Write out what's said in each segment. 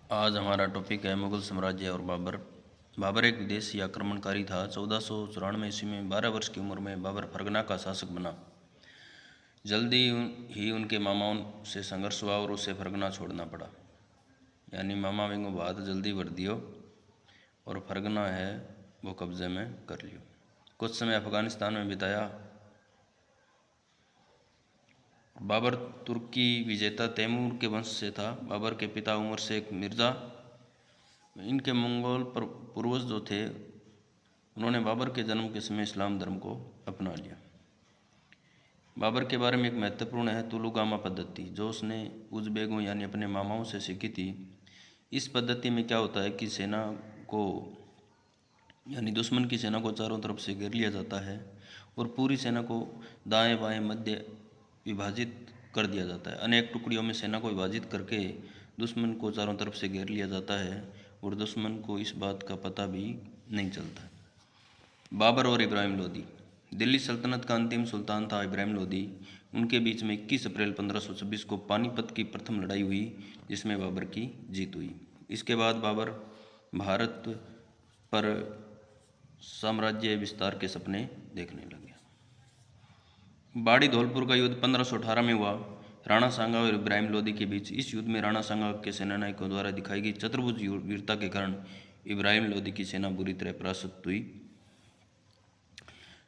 आज हमारा टॉपिक है मुगल साम्राज्य और बाबर। बाबर एक विदेशी आक्रमणकारी था। 1494 ईस्वी में 12 वर्ष की उम्र में बाबर फरगना का शासक बना। जल्दी ही उनके मामाओं से संघर्ष हुआ और उसे फरगना छोड़ना पड़ा। यानी मामा विंगो बात जल्दी भर दियो और फरगना है वो कब्जे में कर लियो। कुछ समय अफगानिस्तान में बिताया। बाबर तुर्की विजेता तैमूर के वंश से था। बाबर के पिता उमर शेख मिर्ज़ा, इनके मंगोल पूर्वज जो थे, उन्होंने बाबर के जन्म के समय इस्लाम धर्म को अपना लिया। बाबर के बारे में एक महत्वपूर्ण है तुलुगामा पद्धति, जो उसने उज़्बेकों यानी अपने मामाओं से सीखी थी। इस पद्धति में क्या होता है कि सेना को यानी दुश्मन की सेना को चारों तरफ से घेर लिया जाता है और पूरी सेना को दाएं बाएं मध्य विभाजित कर दिया जाता है। अनेक टुकड़ियों में सेना को विभाजित करके दुश्मन को चारों तरफ से घेर लिया जाता है और दुश्मन को इस बात का पता भी नहीं चलता। बाबर और इब्राहिम लोदी। दिल्ली सल्तनत का अंतिम सुल्तान था इब्राहिम लोदी। उनके बीच में 21 अप्रैल 1526 को पानीपत की प्रथम लड़ाई हुई, जिसमें बाबर की जीत हुई। इसके बाद बाबर भारत पर साम्राज्य विस्तार के सपने देखने लगे। बाड़ी धौलपुर का युद्ध 1518 में हुआ, राणा सांगा और इब्राहिम लोदी के बीच। इस युद्ध में राणा सांगा के सेनानायकों द्वारा दिखाई गई चतुर्भुज वीरता के कारण इब्राहिम लोदी की सेना बुरी तरह परास्त हुई।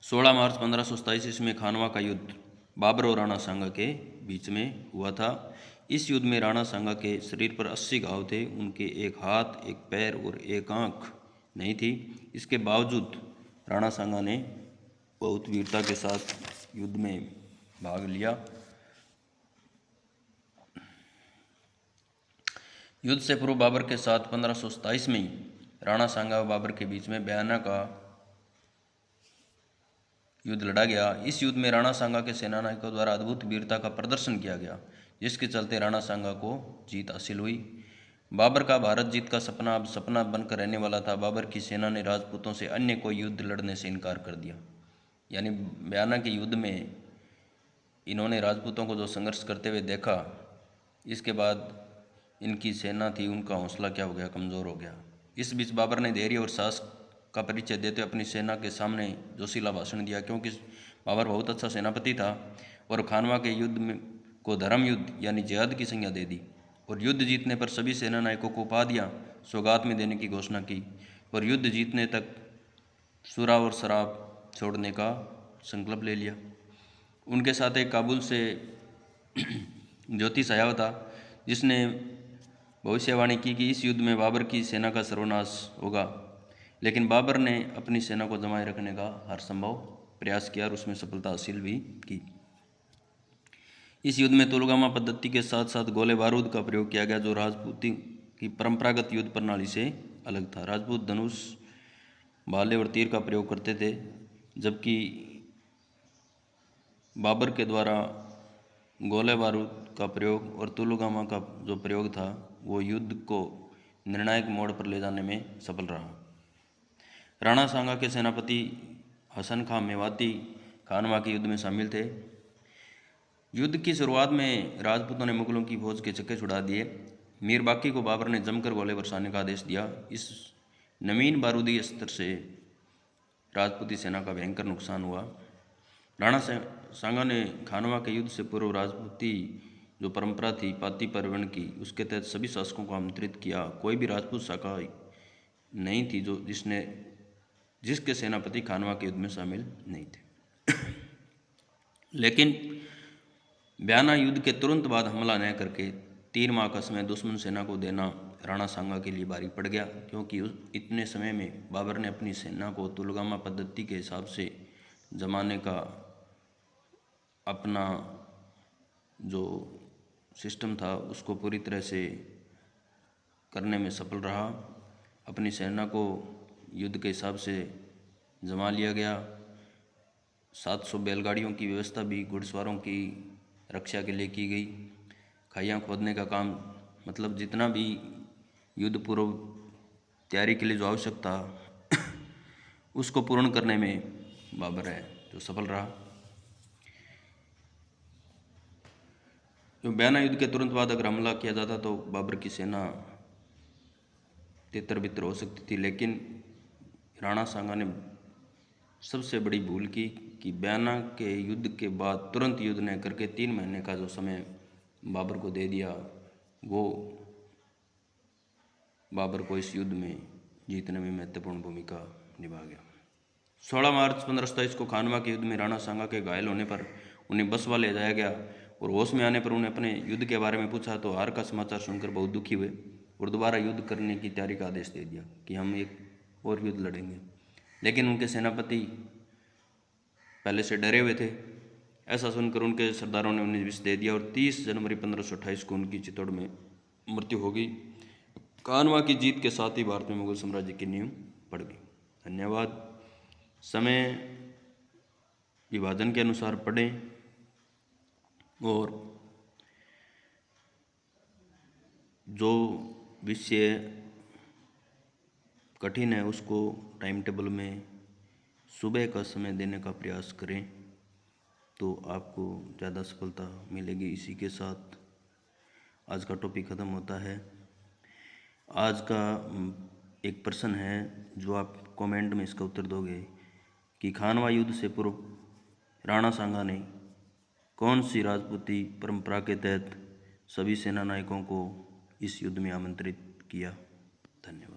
16 मार्च 1527 ईस्वी में खानवा का युद्ध बाबर और राणा सांगा के बीच में हुआ था। इस युद्ध में राणा सांगा के शरीर पर 80 घाव थे। उनके एक हाथ, एक पैर और एक आंख नहीं थी। इसके बावजूद राणा सांगा ने बहुत वीरता के साथ युद्ध में भाग लिया। युद्ध से पूर्व बाबर के साथ 1527 में ही राणा सांगा और बाबर के बीच में बयाना का युद्ध लड़ा गया। इस युद्ध में राणा सांगा के सेनानायकों द्वारा अद्भुत वीरता का प्रदर्शन किया गया, जिसके चलते राणा सांगा को जीत हासिल हुई। बाबर का भारत जीत का सपना अब सपना बनकर रहने वाला था। बाबर की सेना ने राजपूतों से अन्य कोई युद्ध लड़ने से इनकार कर दिया। यानी बयाना के युद्ध में इन्होंने राजपूतों को जो संघर्ष करते हुए देखा, इसके बाद इनकी सेना थी, उनका हौसला क्या हो गया, कमज़ोर हो गया। इस बीच बाबर ने धैर्य और साहस का परिचय देते हुए अपनी सेना के सामने जोशीला भाषण दिया, क्योंकि बाबर बहुत अच्छा सेनापति था और खानवा के युद्ध में को धर्म युद्ध यानी जिहाद की संज्ञा दे दी और युद्ध जीतने पर सभी सेना नायकों को उपाधियां सौगात में देने की घोषणा की और युद्ध जीतने तक सुरा और शराब छोड़ने का संकल्प ले लिया। उनके साथ एक काबुल से ज्योतिष आया था, जिसने भविष्यवाणी की कि इस युद्ध में बाबर की सेना का सर्वनाश होगा। लेकिन बाबर ने अपनी सेना को जमाए रखने का हर संभव प्रयास किया और उसमें सफलता हासिल भी की। इस युद्ध में तुलगामा पद्धति के साथ साथ गोले बारूद का प्रयोग किया गया, जो राजपूती की परंपरागत युद्ध प्रणाली से अलग था। राजपूत धनुष, भाले और तीर का प्रयोग करते थे, जबकि बाबर के द्वारा गोले बारूद का प्रयोग और तुलगामा का जो प्रयोग था, वो युद्ध को निर्णायक मोड़ पर ले जाने में सफल रहा। राणा सांगा के सेनापति हसन खां मेवाती खानवा के युद्ध में शामिल थे। युद्ध की शुरुआत में राजपूतों ने मुगलों की फौज के चक्के छुड़ा दिए। मीर बाकी को बाबर ने जमकर गोले बरसाने का आदेश दिया। इस नवीन बारूदी अस्त्र से राजपूती सेना का भयंकर नुकसान हुआ। राणा सांगा ने खानवा के युद्ध से पूर्व राजपूती जो परंपरा थी पाती परवण की, उसके तहत सभी शासकों को आमंत्रित किया। कोई भी राजपूत शाखा नहीं थी जिसके सेनापति खानवा के युद्ध में शामिल नहीं थे। लेकिन बयाना युद्ध के तुरंत बाद हमला न करके 3 माह का समय दुश्मन सेना को देना राणा सांगा के लिए भारी पड़ गया, क्योंकि इतने समय में बाबर ने अपनी सेना को तुलगामा पद्धति के हिसाब से जमाने का अपना जो सिस्टम था उसको पूरी तरह से करने में सफल रहा। अपनी सेना को युद्ध के हिसाब से जमा लिया गया। 700 बैलगाड़ियों की व्यवस्था भी घुड़सवारों की रक्षा के लिए की गई। खाइयाँ खोदने का काम, मतलब जितना भी युद्ध पूर्व तैयारी के लिए जो आवश्यक था उसको पूर्ण करने में बाबर है जो सफल रहा। जो बयाना युद्ध के तुरंत बाद अगर हमला किया जाता तो बाबर की सेना तितर-बितर हो सकती थी, लेकिन राणा सांगा ने सबसे बड़ी भूल की कि बयाना के युद्ध के बाद तुरंत युद्ध न करके 3 महीने का जो समय बाबर को दे दिया, वो बाबर को इस युद्ध में जीतने में महत्वपूर्ण भूमिका निभा गया। 16 मार्च 1527 को खानवा के युद्ध में राणा सांगा के घायल होने पर उन्हें बसवा ले जाया गया और होश में आने पर उन्हें अपने युद्ध के बारे में पूछा तो हार का समाचार सुनकर बहुत दुखी हुए और दोबारा युद्ध करने की तैयारी का आदेश दे दिया कि हम एक और युद्ध लड़ेंगे। लेकिन उनके सेनापति पहले से डरे हुए थे। ऐसा सुनकर उनके सरदारों ने उन्हें विष दे दिया और 30 जनवरी 1528 को उनकी चित्तौड़ में मृत्यु हो गई। खानवा की जीत के साथ ही भारत में मुगल साम्राज्य की नींव पड़ गई। धन्यवाद। समय विभाजन के अनुसार पढ़ें और जो विषय कठिन है उसको टाइम टेबल में सुबह का समय देने का प्रयास करें तो आपको ज़्यादा सफलता मिलेगी। इसी के साथ आज का टॉपिक ख़त्म होता है। आज का एक प्रश्न है जो आप कमेंट में इसका उत्तर दोगे कि खानवा युद्ध से पूर्व राणा सांगा ने कौन सी राजपूती परंपरा के तहत सभी सेना नायकों को इस युद्ध में आमंत्रित किया। धन्यवाद।